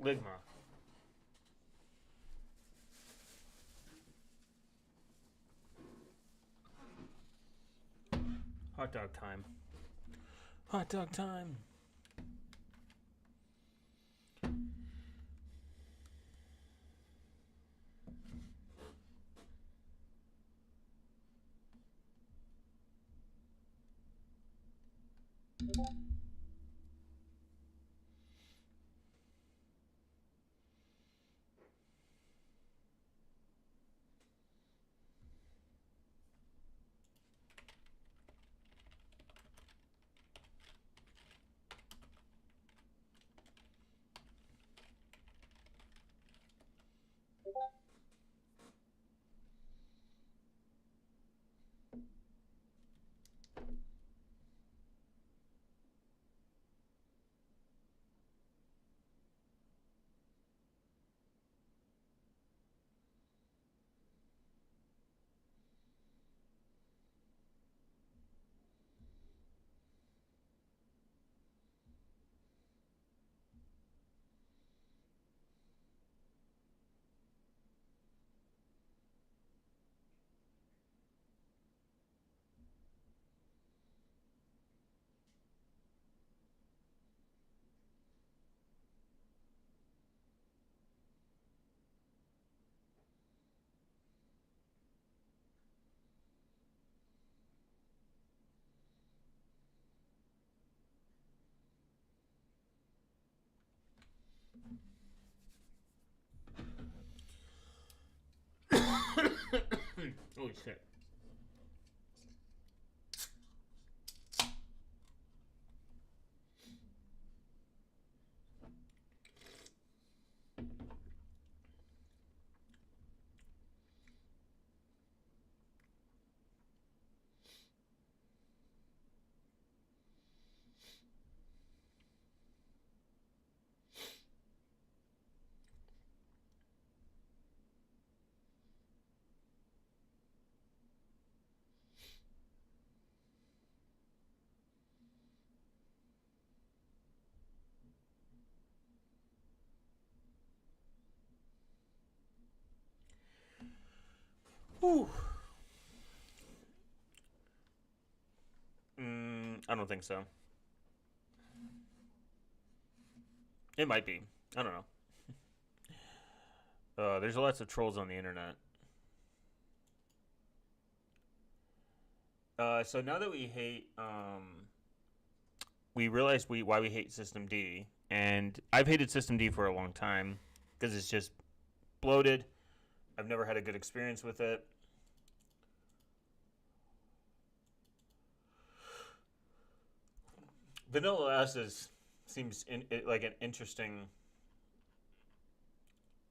Ligma. Hot dog time. Hot dog time. Holy shit. Whew. I don't think so. It might be. I don't know. There's lots of trolls on the internet. So now that we hate, we realize why we hate System D, and I've hated System D for a long time because it's just bloated. I've never had a good experience with it. Vanilla S seems like an interesting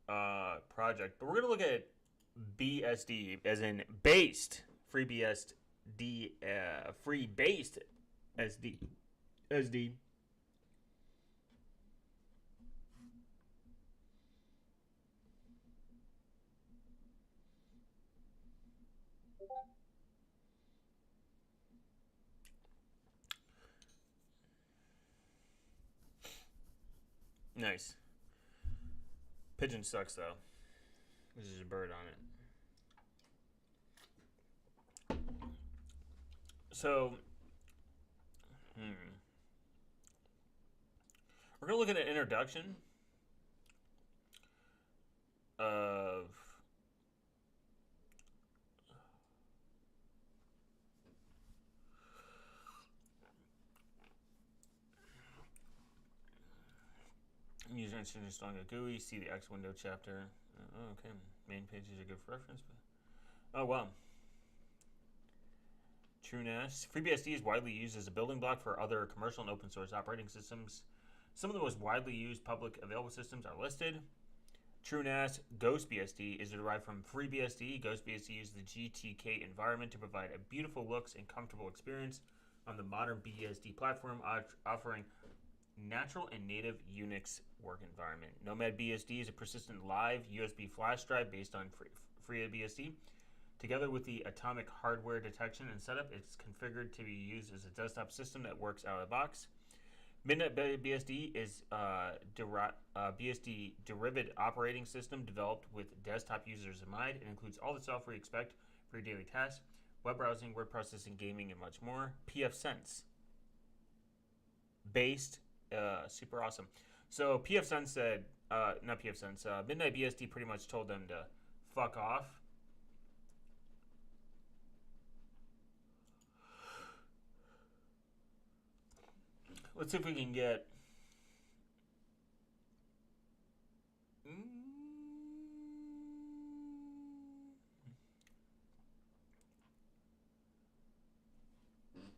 project, but we're gonna look at BSD as in based FreeBSD, free based SD. Nice. Pigeon sucks though. This is a bird on it. So, we're gonna look at an introduction of user installing a GUI. See the X window chapter. Okay, main pages are good for reference. But oh wow. TrueNAS. FreeBSD is widely used as a building block for other commercial and open source operating systems. Some of the most widely used public available systems are listed. TrueNAS GhostBSD is derived from FreeBSD. GhostBSD uses the GTK environment to provide a beautiful looks and comfortable experience on the modern BSD platform, offering natural and native Unix work environment. Nomad BSD is a persistent live USB flash drive based on FreeBSD. Together with the atomic hardware detection and setup, it's configured to be used as a desktop system that works out of the box. Midnight BSD is BSD derivative operating system developed with desktop users in mind. It includes all the software you expect for your daily tasks, web browsing, word processing, gaming, and much more. pfSense based, super awesome. So pfSense said, not pfSense, Midnight BSD pretty much told them to fuck off. Let's see if we can get.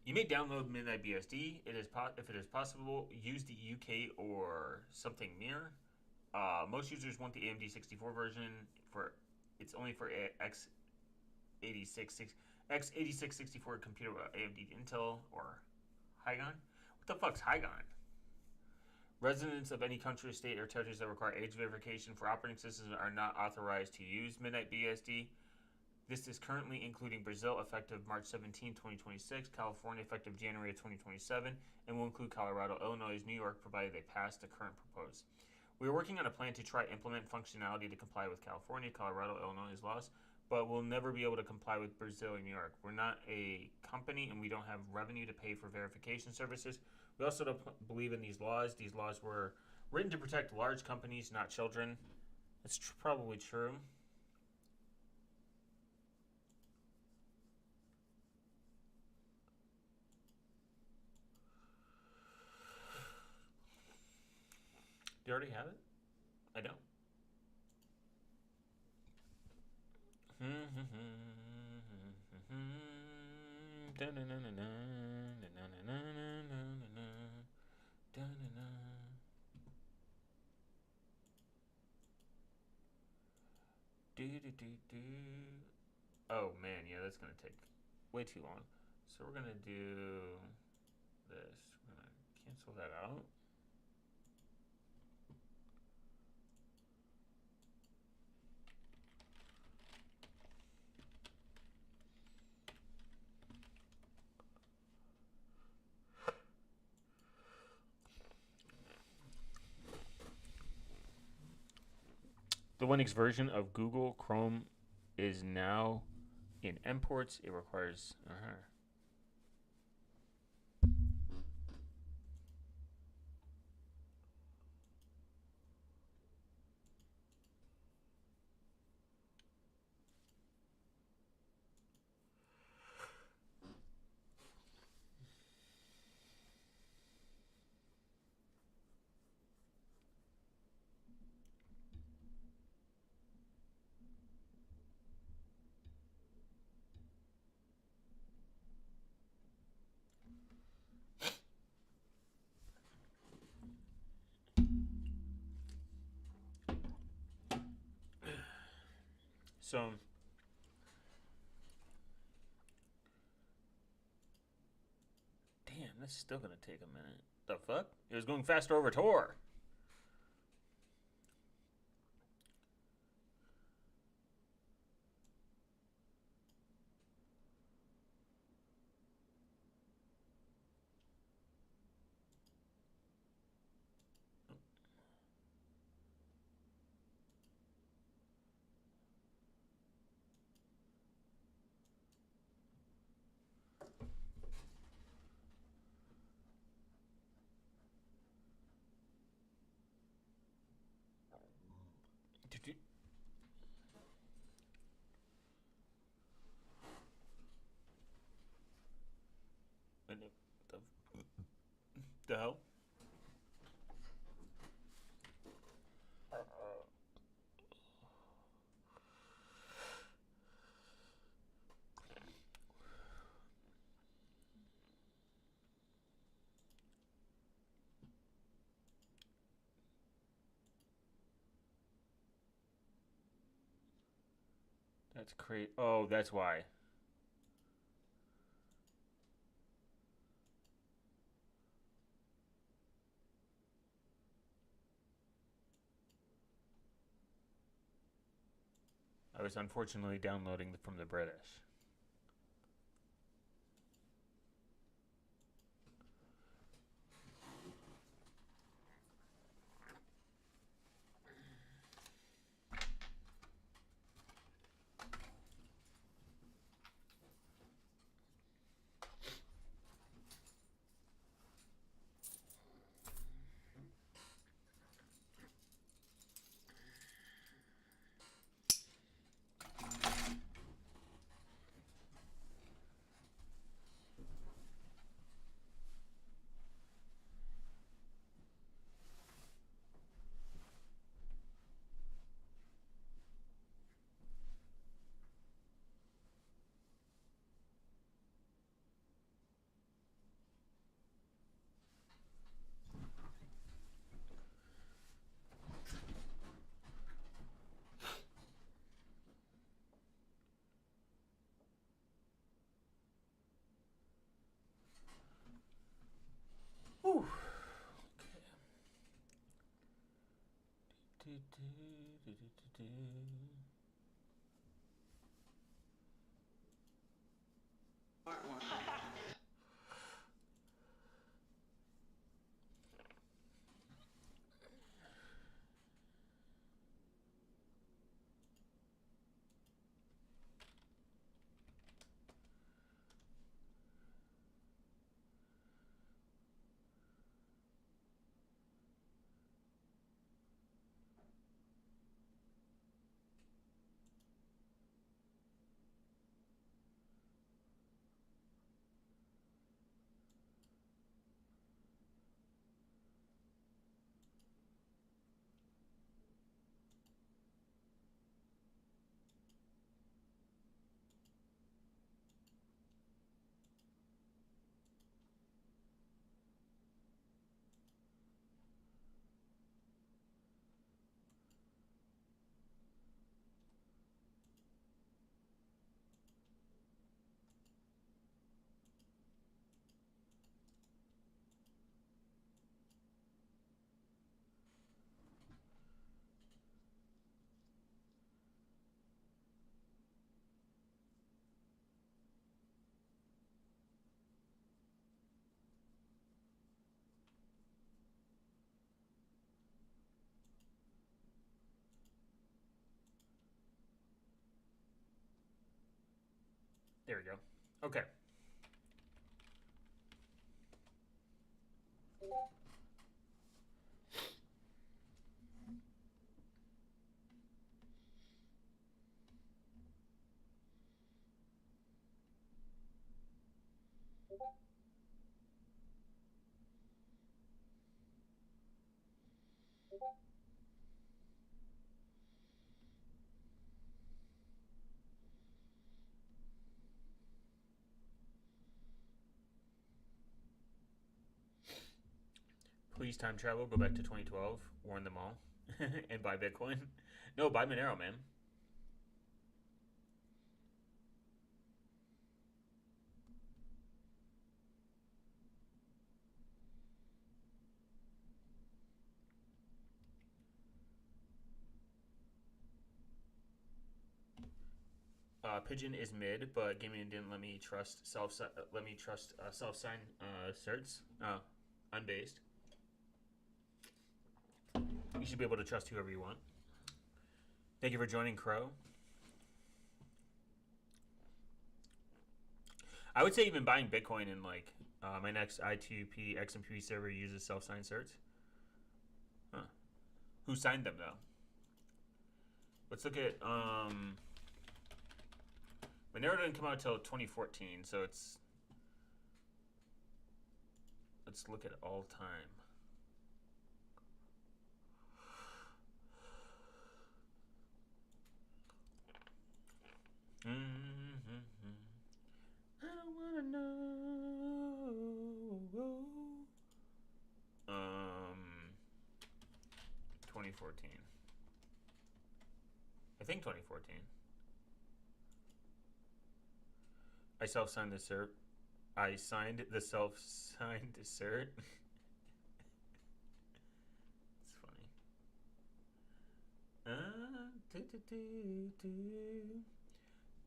You may download Midnight BSD. If it is possible, use the UK or something near. Most users want the AMD 64 version. It's only for x86-64 computer with AMD Intel or Hygon. What the fuck's Hygon? Residents of any country, state, or territories that require age verification for operating systems are not authorized to use Midnight BSD. This is currently including Brazil effective March 17, 2026, California effective January 2027, and will include Colorado, Illinois, New York, provided they pass the current proposed. We are working on a plan to try implement functionality to comply with California, Colorado, Illinois laws, but we'll never be able to comply with Brazil and New York. We're not a company and we don't have revenue to pay for verification services. We also don't believe in these laws. These laws were written to protect large companies, not children. That's probably true. Do you already have it? I don't. Oh man, yeah, that's gonna take way too long. So we're gonna do this. We're gonna cancel that out. The Linux version of Google Chrome is now in imports. It requires. So, damn, that's still gonna take a minute. The fuck? It was going faster over Tor. The hell? That's crazy. Oh, that's why. I was unfortunately downloading from the British. Whew. There we go. Okay. Please time travel, go back to 2012, warn them all, and buy Bitcoin. No, buy Monero, man. Pigeon is mid, but gaming didn't let me trust self sign certs. Unbased. You should be able to trust whoever you want. Thank you for joining, Crow. I would say even buying Bitcoin in like my next I2P XMP server uses self-signed certs. Huh. Who signed them though? Let's look at Monero didn't come out until 2014, so let's look at all time. I don't wanna know. 2014. I think 2014. I self-signed the cert. I signed the self-signed cert. It's funny.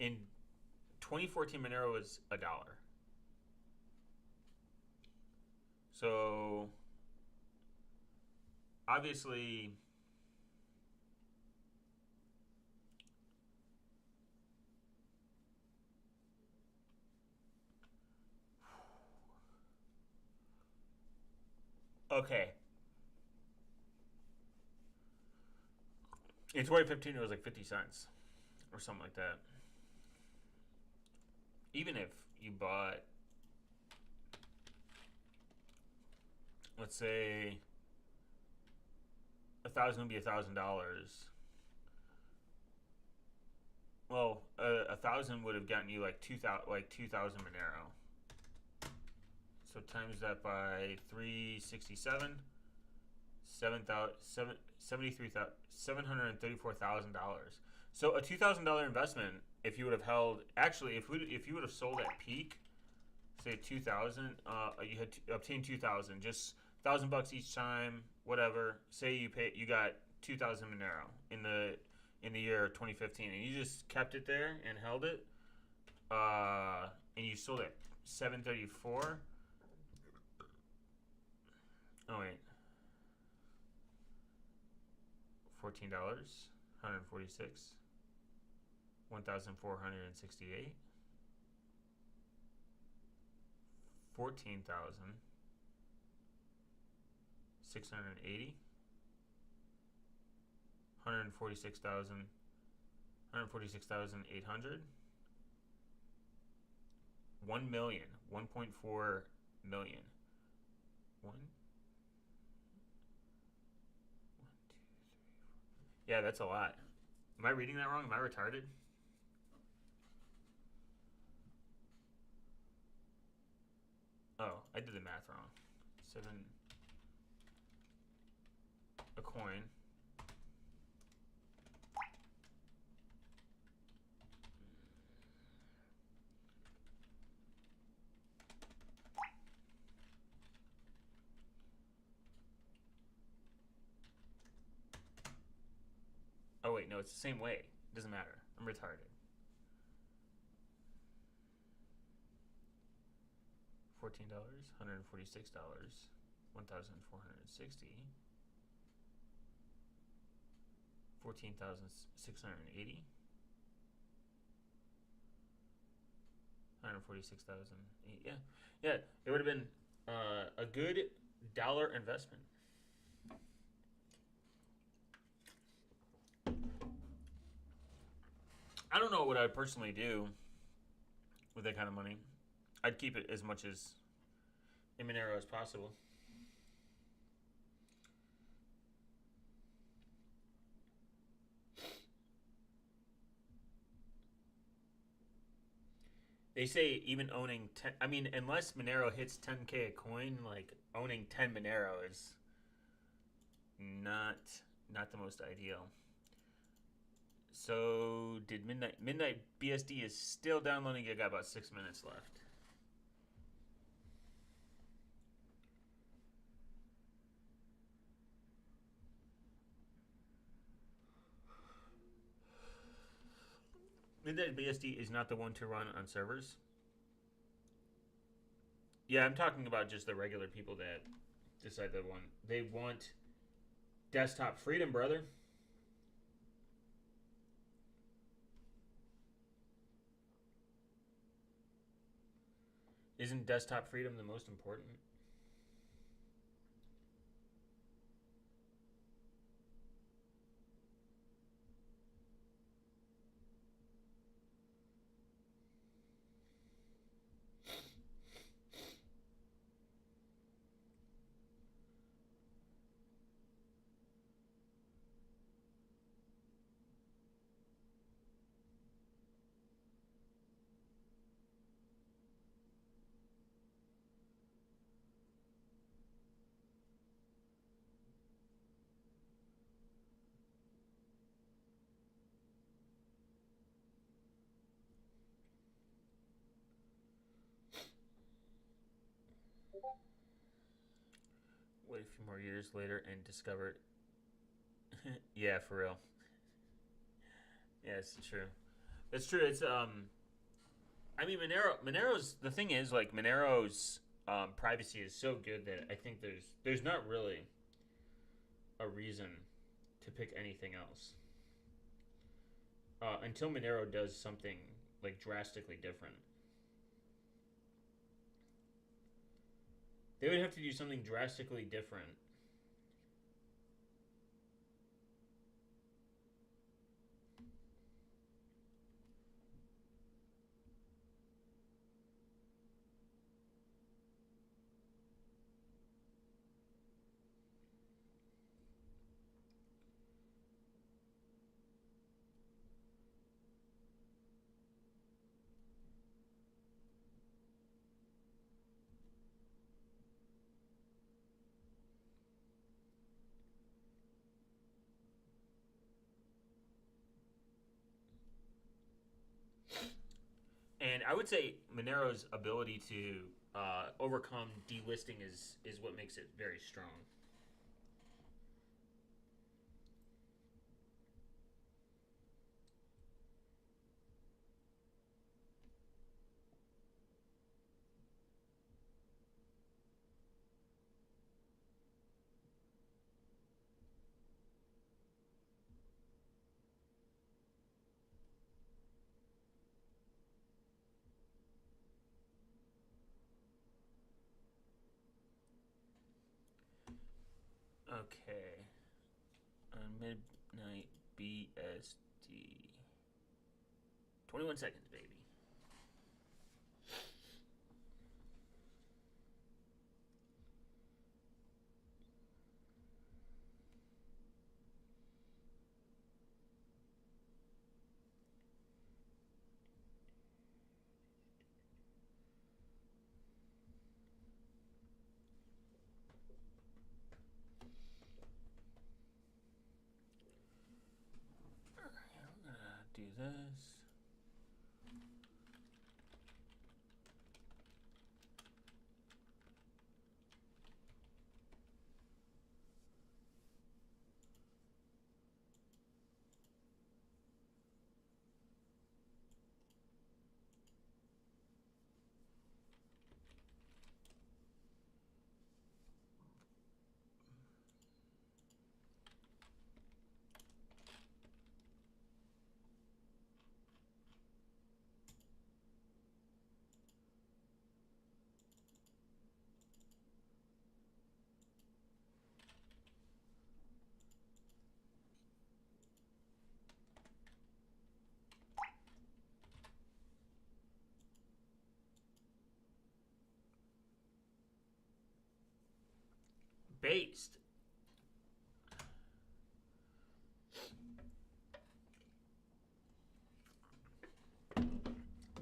In 2014, Monero was $1. So obviously, okay. In 2015, it was like 50 cents or something like that. Even if you bought, let's say, 1,000 would be $1,000. Well, 1,000 would have gotten you like 2,000 Monero. So times that by 367, $734,000. So a $2,000 investment, if you would have held, actually, if you would have sold at peak, say 2,000, you had obtained 2,000, just $1,000 each time, whatever. Say you got 2,000 Monero in the year 2015, and you just kept it there and held it, and you sold it 734. Oh wait, $14, 146, 1,468, 14,680, 146,800, 1 million, 1.4 million. One. Yeah, that's a lot. Am I reading that wrong? Am I retarded? Oh, I did the math wrong. 7 a coin. Oh wait, no, it's the same way. It doesn't matter. I'm retarded. $14, $146, 1,460, 14,680, 146,000. Yeah, yeah. It would have been a good dollar investment. I don't know what I'd personally do with that kind of money. I'd keep it as much as in Monero as possible. They say even owning 10, I mean, unless Monero hits 10K a coin, like owning 10 Monero is not not the most ideal. So did Midnight BSD is still downloading. I got about 6 minutes left. Midnight BSD is not the one to run on servers. Yeah, I'm talking about just the regular people that decide they want desktop freedom, brother. Isn't desktop freedom the most important? Wait a few more years later and discovered. Yeah, for real. Yeah, it's true. It's true. It's I mean, Monero's the thing is like Monero's privacy is so good that I think there's not really a reason to pick anything else until Monero does something like drastically different. They would have to do something drastically different. And I would say Monero's ability to overcome delisting is what makes it very strong. Okay. On midnight BSD. 21 seconds, baby. We're gonna do this. Based.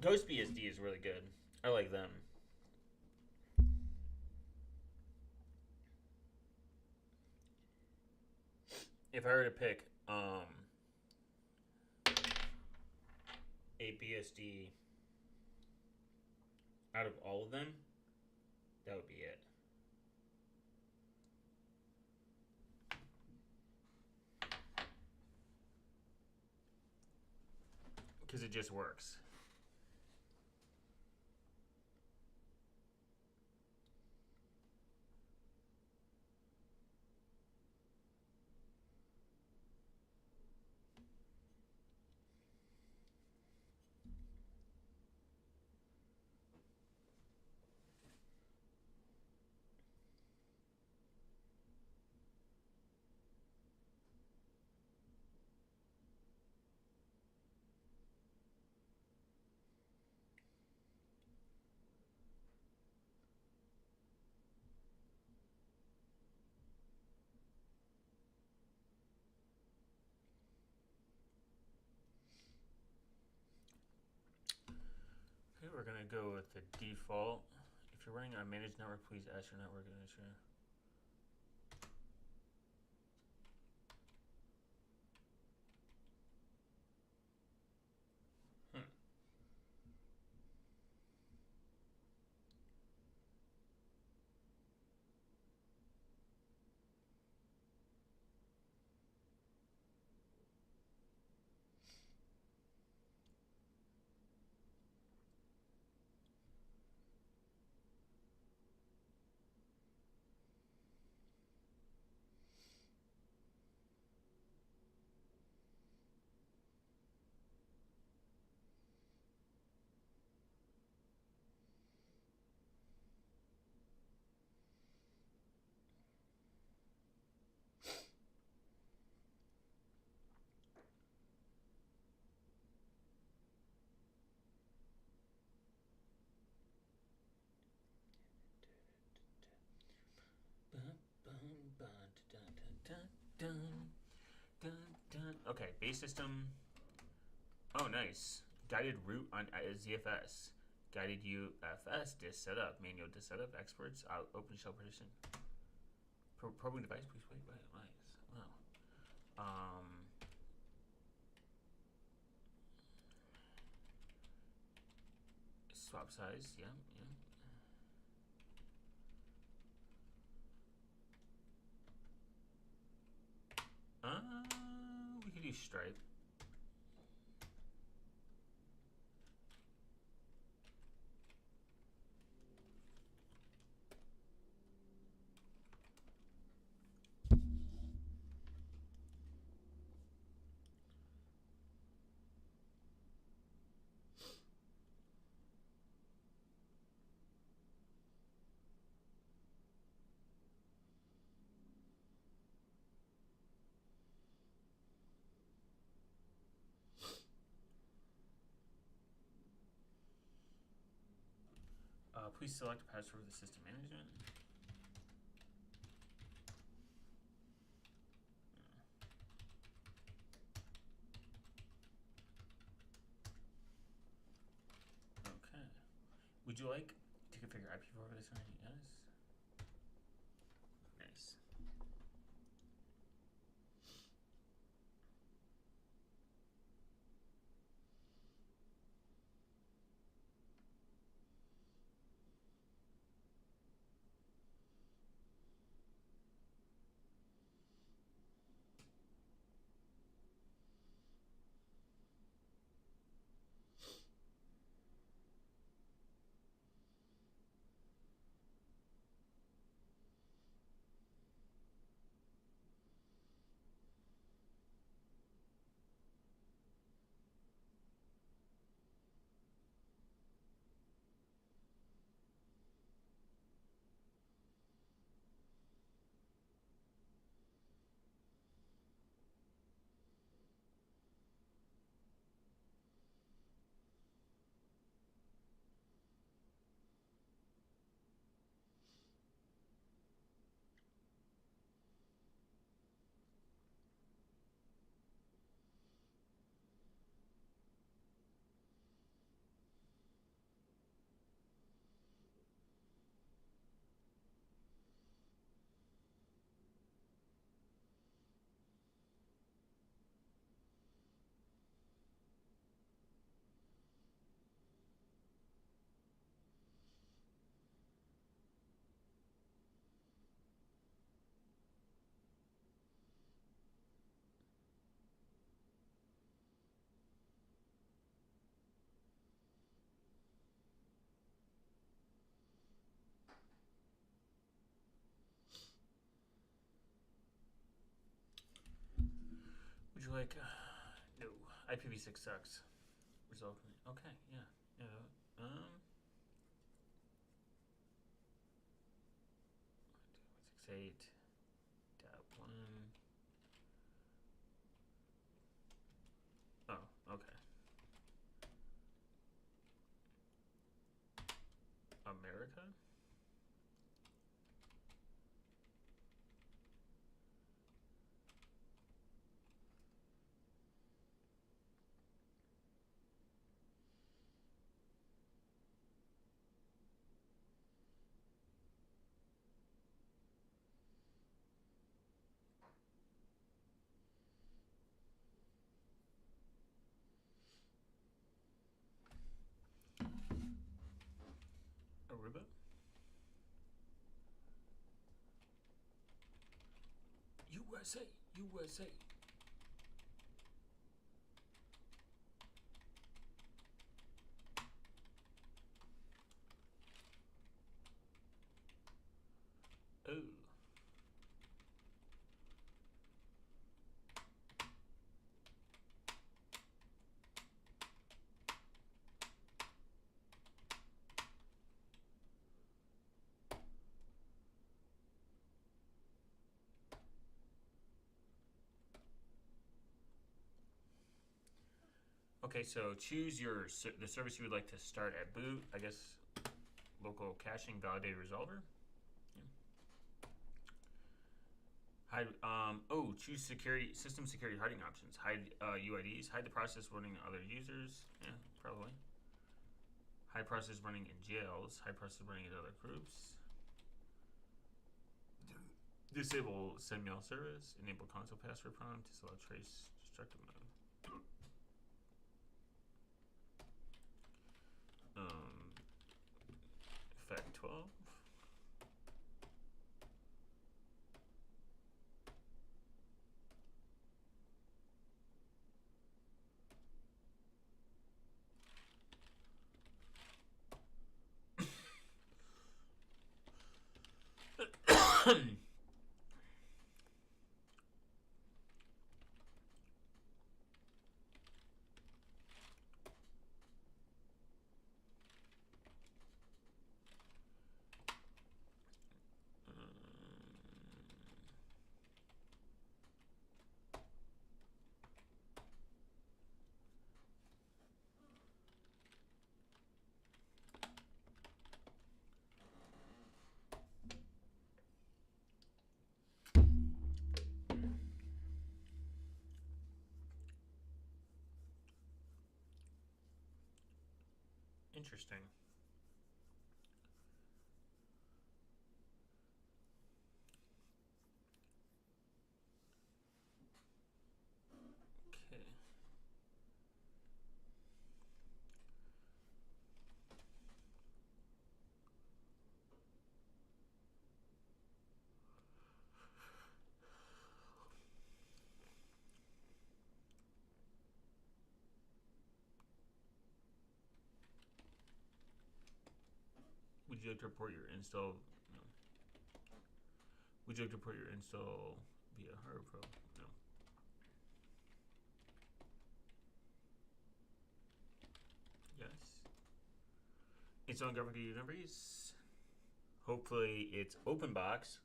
Ghost BSD is really good. I like them. If I were to pick a BSD out of all of them, that would be it. Because it just works. Okay, we're gonna go with the default. If you're running on a managed network, please ask your network administrator. base system. Oh, nice. Guided root on ZFS. Guided UFS disk setup. Manual disk setup. Experts. Open shell partition. Probing device. Please wait. Nice. Wow. Swap size. Yeah. We could use stripe. Please select a password for the system management. Okay. Would you like to configure IP4 over this one? Yes. Nice. Would you like? No. IPv6 sucks. Result. Okay. Yeah. 168.1. Oh. Okay. America. Aruba. USA. Oh. Okay, so choose the service you would like to start at boot. I guess local caching validated resolver. Hide. Choose security system security hiding options. Hide UIDs. Hide the process running other users. Yeah, probably. Hide process running in jails. Hide process running in other groups. Disable send mail service. Enable console password prompt. Disallow trace destructive mode. Effect 12. Interesting. Okay. Would you like to report your install? No. Would you like to report your install via hardware pro? No. Yes. It's on government deliveries. Hopefully it's open box.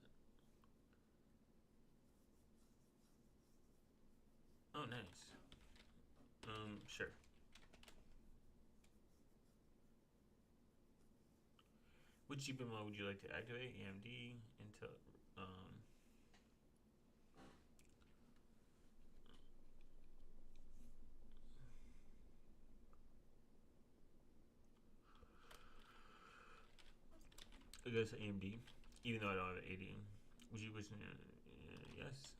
Oh, nice. Sure. Which GPU model would you like to activate? AMD, Intel, I guess AMD, even though I don't have an 80. Would you wish? Yes.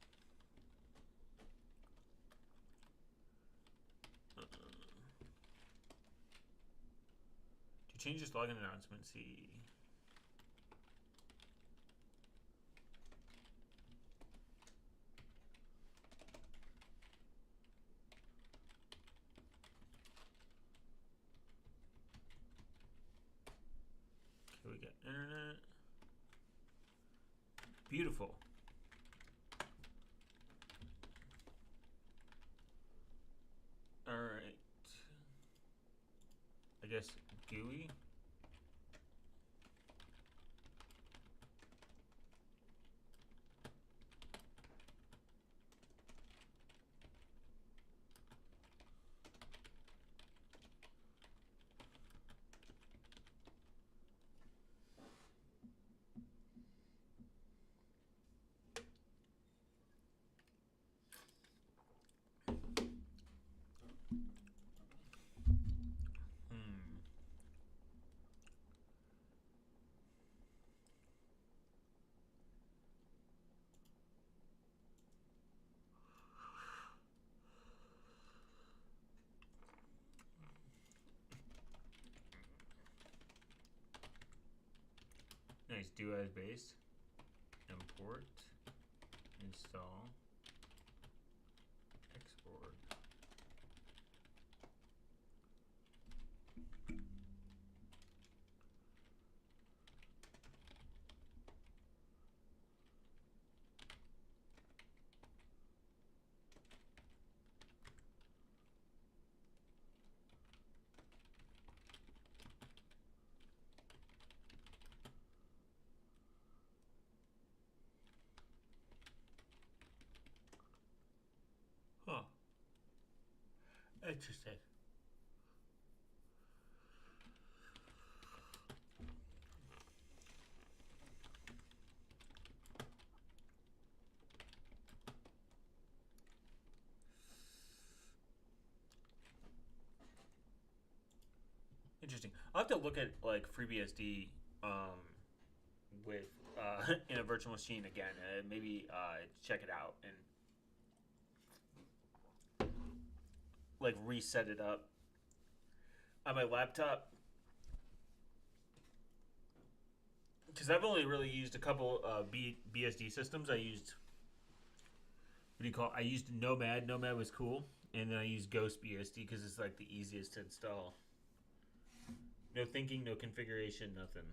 To change this login announcement, see. Okay, we got internet. Beautiful. All right. I guess GUI. Nice. Do as base. Import. Install. Export. Huh. Interesting. I'll have to look at like FreeBSD with in a virtual machine again. Maybe check it out and like reset it up on my laptop because I've only really used a couple BSD systems. I used what do you call it? I used Nomad. Nomad was cool, and then I used Ghost BSD because it's like the easiest to install. No thinking, no configuration, nothing.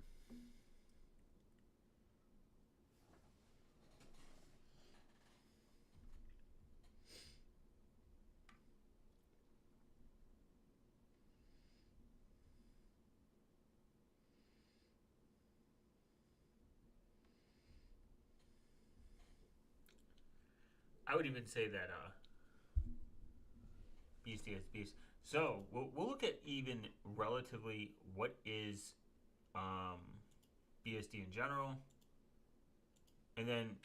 I would even say that BSD is beast. So we'll look at even relatively what is um, BSD in general, and then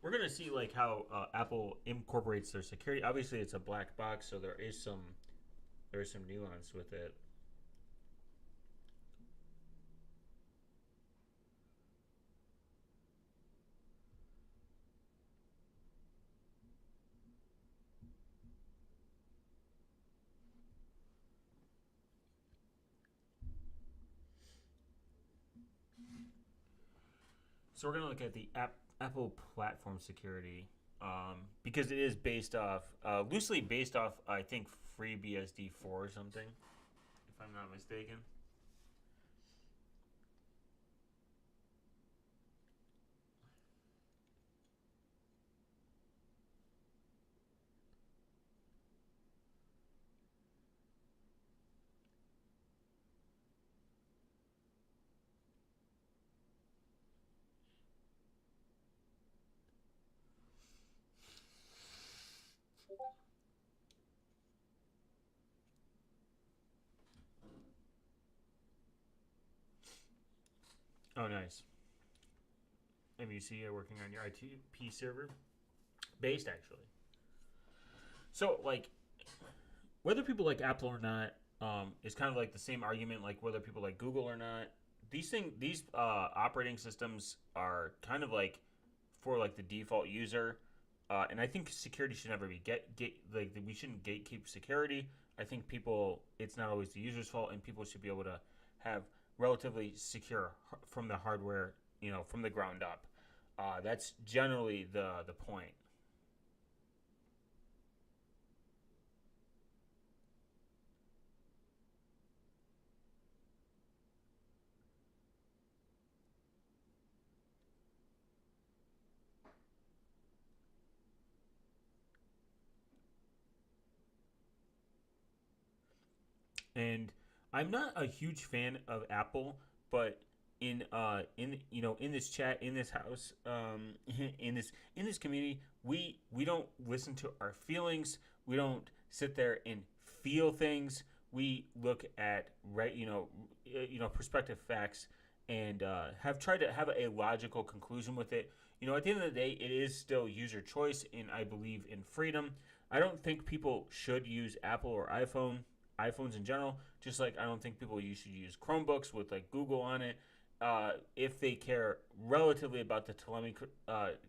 we're gonna see like how Apple incorporates their security. Obviously, it's a black box, so there is some nuance with it. So we're gonna look at the Apple platform security because it is based off loosely based off I think FreeBSD 4 or something, if I'm not mistaken. Oh, nice. MUC working on your ITP server, based actually. So like whether people like Apple or not is kind of like the same argument like whether people like Google or not. These operating systems are kind of like for like the default user, and I think security should never be get like we shouldn't gatekeep security. I think people it's not always the user's fault, and people should be able to have relatively secure from the hardware, from the ground up. That's generally the point. And I'm not a huge fan of Apple, but in this chat in this house in this community we don't listen to our feelings. We don't sit there and feel things. We look at perspective facts and have tried to have a logical conclusion with it. At the end of the day, it is still user choice, and I believe in freedom. I don't think people should use Apple or iPhones in general. Just like I don't think people should use Chromebooks with like Google on it if they care relatively about the telemetry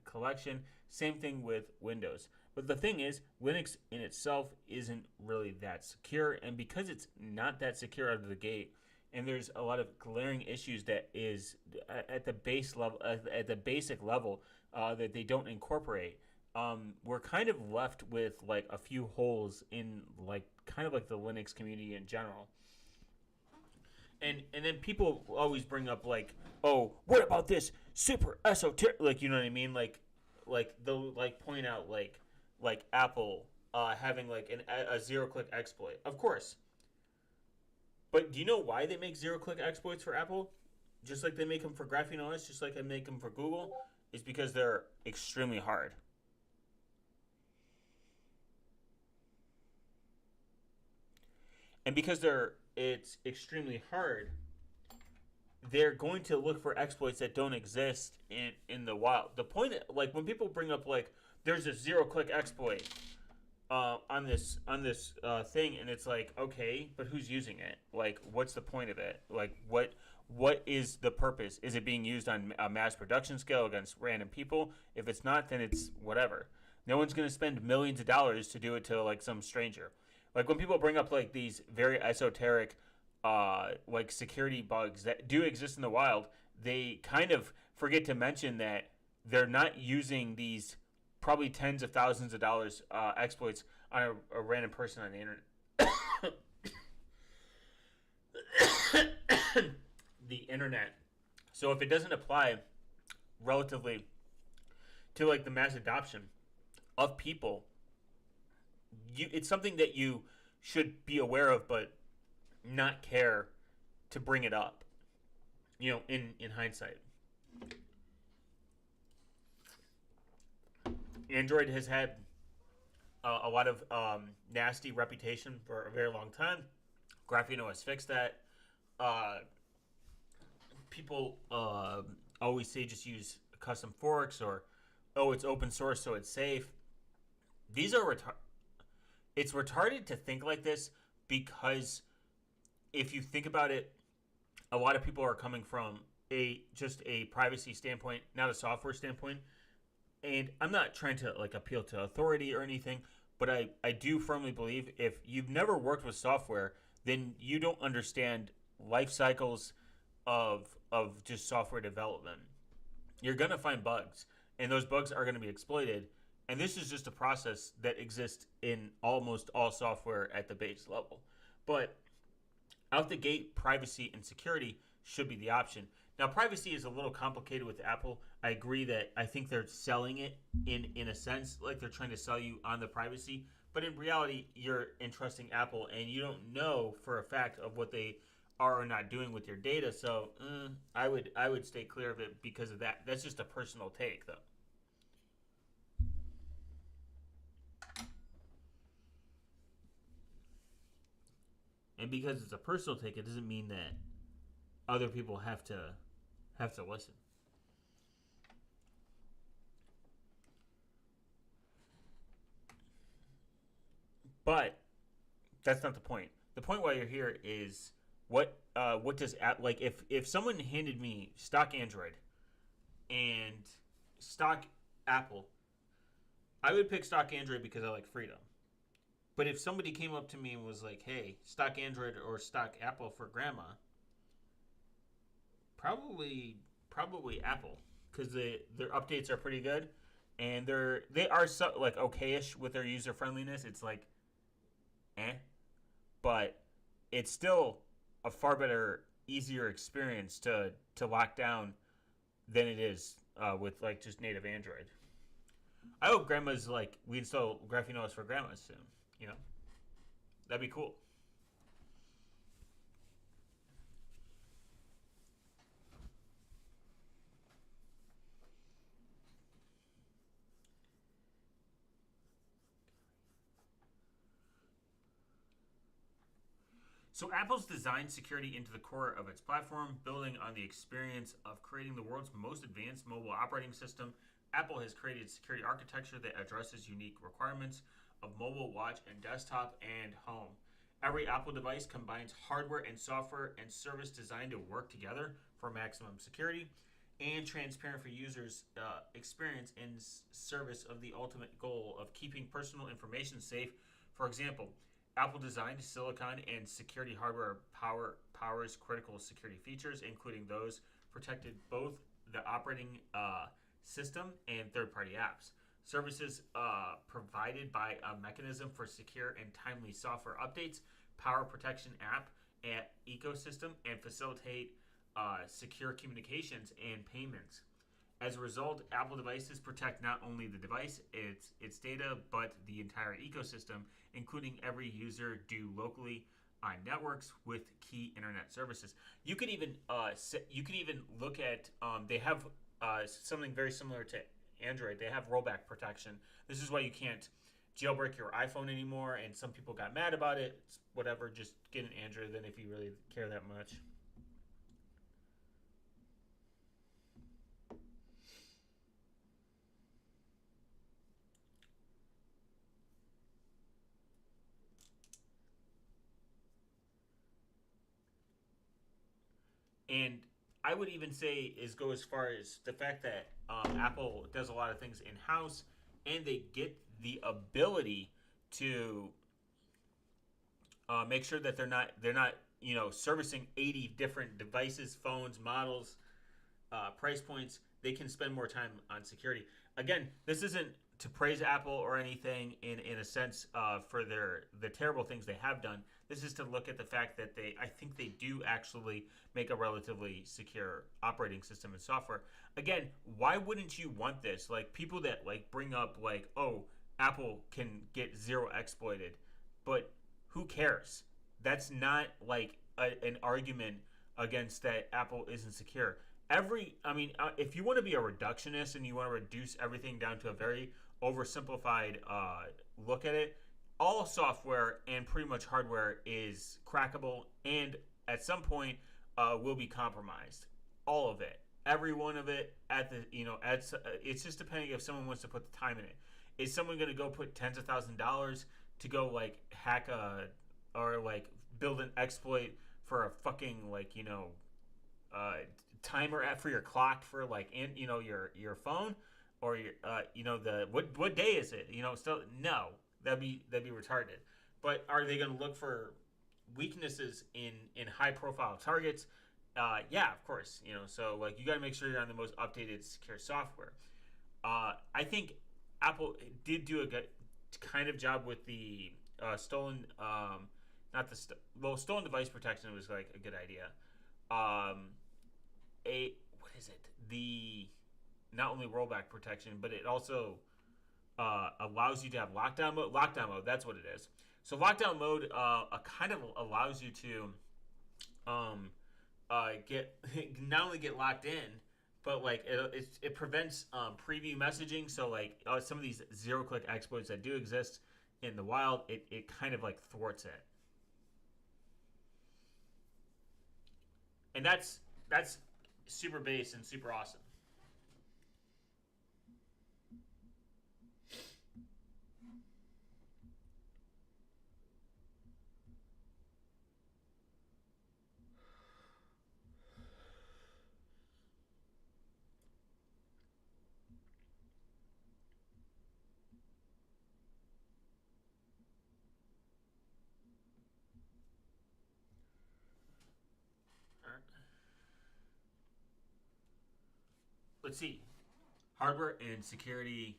collection. Same thing with Windows. But the thing is, Linux in itself isn't really that secure, and because it's not that secure out of the gate, and there's a lot of glaring issues that is at the base level, at the basic level, that they don't incorporate. We're kind of left with like a few holes in like kind of like the Linux community in general. And then people always bring up like, oh, what about this super esoteric, like, you know what I mean, like they'll like point out like Apple having like a zero click exploit, of course. But do you know why they make zero click exploits for Apple? Just like they make them for Graphene OS, just like they make them for Google, is because they're extremely hard. And because it's extremely hard, they're going to look for exploits that don't exist in the wild. The point, like when people bring up like there's a zero click exploit on this thing, and it's like, okay, but who's using it? Like, what's the point of it? Like, what is the purpose? Is it being used on a mass production scale against random people? If it's not, then it's whatever. No one's going to spend millions of dollars to do it to like some stranger. Like when people bring up like these very esoteric like security bugs that do exist in the wild, they kind of forget to mention that they're not using these probably tens of thousands of dollars exploits on a random person on the internet. The internet. So if it doesn't apply relatively to like the mass adoption of people, it's something that you should be aware of, but not care to bring it up. You know, in hindsight, Android has had a lot of nasty reputation for a very long time. Graphene OS fixed that. Uh, People always say just use custom forks, or oh, it's open source so it's safe. These are it's retarded to think like this, because if you think about it, a lot of people are coming from just a privacy standpoint, not a software standpoint. And I'm not trying to like appeal to authority or anything, but I do firmly believe if you've never worked with software, then you don't understand life cycles of just software development. You're gonna find bugs, and those bugs are gonna be exploited. And this is just a process that exists in almost all software at the base level. But out the gate, privacy and security should be the option. Now, privacy is a little complicated with Apple. I agree that I think they're selling it in a sense, like they're trying to sell you on the privacy. But in reality, you're entrusting Apple, and you don't know for a fact of what they are or not doing with your data. So I would stay clear of it because of that. That's just a personal take, though. And because it's a personal take, it doesn't mean that other people have to listen. But that's not the point. The point why you're here is what does like if someone handed me stock Android and stock Apple, I would pick stock Android because I like freedom. But if somebody came up to me and was like, "Hey, stock Android or stock Apple for grandma," probably Apple, because their updates are pretty good, and they are so like okayish with their user friendliness. It's like, eh, but it's still a far better, easier experience to lock down than it is with like just native Android. I hope grandma's like we install Graphene OS for grandmas soon. You know, that'd be cool. So Apple's designed security into the core of its platform, building on the experience of creating the world's most advanced mobile operating system. Apple has created security architecture that addresses unique requirements of mobile, watch, and desktop and home. Every Apple device combines hardware and software and service designed to work together for maximum security and transparent for users' experience in service of the ultimate goal of keeping personal information safe. For example, Apple designed silicon and security hardware powers critical security features, including those protected both the operating system and third-party apps. Services provided by a mechanism for secure and timely software updates, power protection app and ecosystem, and facilitate secure communications and payments. As a result, Apple devices protect not only the device, its data, but the entire ecosystem, including every user due locally on networks with key internet services. You could even look at they have something very similar to Android. They have rollback protection. This is why you can't jailbreak your iPhone anymore, and some people got mad about it. It's whatever, just get an Android then if you really care that much. And I would even say go as far as the fact that Apple does a lot of things in house, and they get the ability to make sure that they're not servicing 80 different devices, phones, models, price points. They can spend more time on security. Again, this isn't to praise Apple or anything in a sense for the terrible things they have done. This is to look at the fact that I think they do actually make a relatively secure operating system and software. Again, why wouldn't you want this? Like, people that bring up oh, Apple can get zero exploited, but who cares? That's not an argument against that Apple isn't secure. If you want to be a reductionist and you want to reduce everything down to a very oversimplified look at it, all software and pretty much hardware is crackable and at some point will be compromised. All of it, every one of it. It's just depending if someone wants to put the time in it. Is someone going to go put tens of thousands of dollars to go hack or build an exploit for a fucking timer for your clock for your phone, or your what day is it? Still no, that'd be retarded. But are they going to look for weaknesses in high profile targets? Yeah, of course. So you got to make sure you're on the most updated secure software. I think Apple did do a good kind of job with the stolen stolen device protection was a good idea. What is it? The not only rollback protection, but it also allows you to have lockdown mode. Lockdown mode, that's what it is. So lockdown mode kind of allows you to get not only get locked in, but it prevents preview messaging. So some of these zero click exploits that do exist in the wild, it kind of thwarts it. And that's super base and super awesome. Let's see. Hardware and security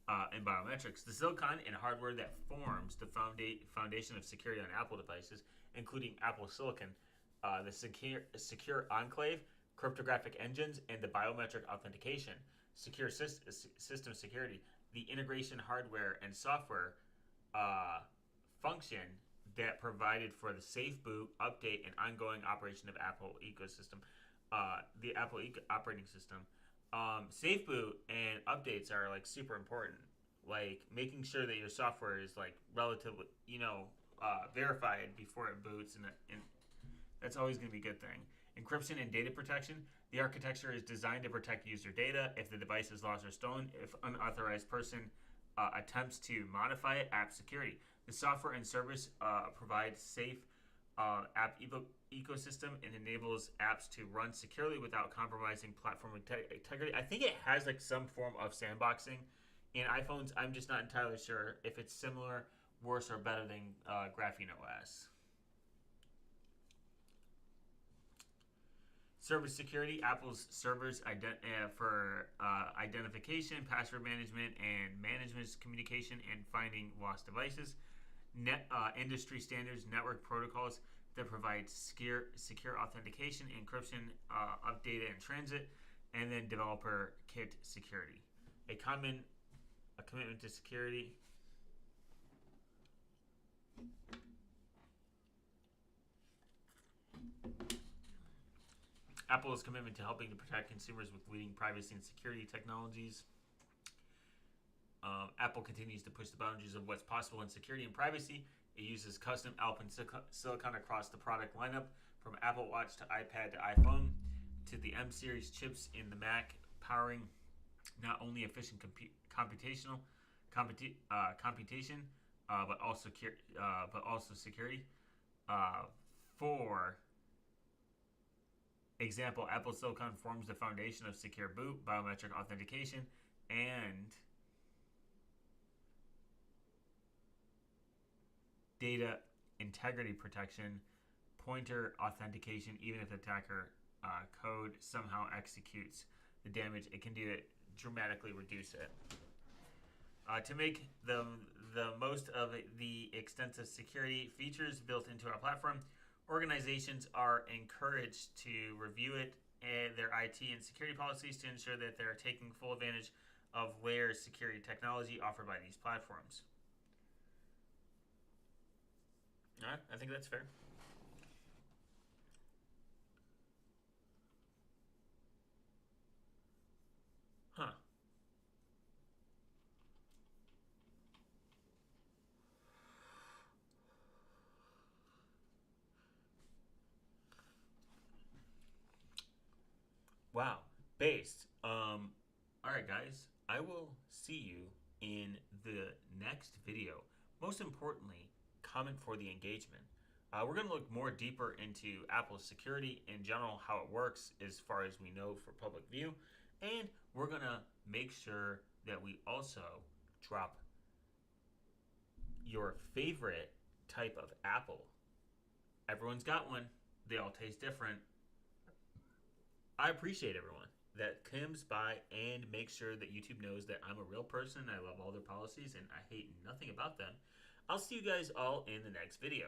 and biometrics. The silicon and hardware that forms the foundation of security on Apple devices, including Apple Silicon, the secure enclave, cryptographic engines, and the biometric authentication, secure system security, the integration hardware and software function that provided for the safe boot, update, and ongoing operation of Apple ecosystem. The Apple operating system. Safe boot and updates are super important. Making sure that your software is relatively verified before it boots, and that's always going to be a good thing. Encryption and data protection. The architecture is designed to protect user data if the device is lost or stolen. If unauthorized person attempts to modify it, app security. The software and service provides safe app ecosystem and enables apps to run securely without compromising platform integrity. I think it has some form of sandboxing in iPhones. I'm just not entirely sure if it's similar, worse, or better than Graphene OS. Server security, Apple's servers for identification, password management, and management communication and finding lost devices. Industry standards, network protocols that provide secure authentication, encryption of data in transit, and then developer kit security. A commitment to security. Apple's commitment to helping to protect consumers with leading privacy and security technologies. Apple continues to push the boundaries of what's possible in security and privacy. It uses custom silicon across the product lineup, from Apple Watch to iPad to iPhone, to the M series chips in the Mac, powering not only efficient computation, but also security. For example, Apple Silicon forms the foundation of secure boot, biometric authentication, and data integrity protection, pointer authentication. Even if the attacker code somehow executes the damage, it can do it dramatically reduce it. To make the most of the extensive security features built into our platform, organizations are encouraged to review their IT and security policies to ensure that they're taking full advantage of layer security technology offered by these platforms. All right, I think that's fair. Huh. Wow. Based. All right, guys. I will see you in the next video. Most importantly, comment for the engagement. We're going to look more deeper into Apple's security in general, how it works as far as we know for public view. And we're going to make sure that we also drop your favorite type of apple. Everyone's got one. They all taste different. I appreciate everyone that comes by and makes sure that YouTube knows that I'm a real person. I love all their policies and I hate nothing about them. I'll see you guys all in the next video.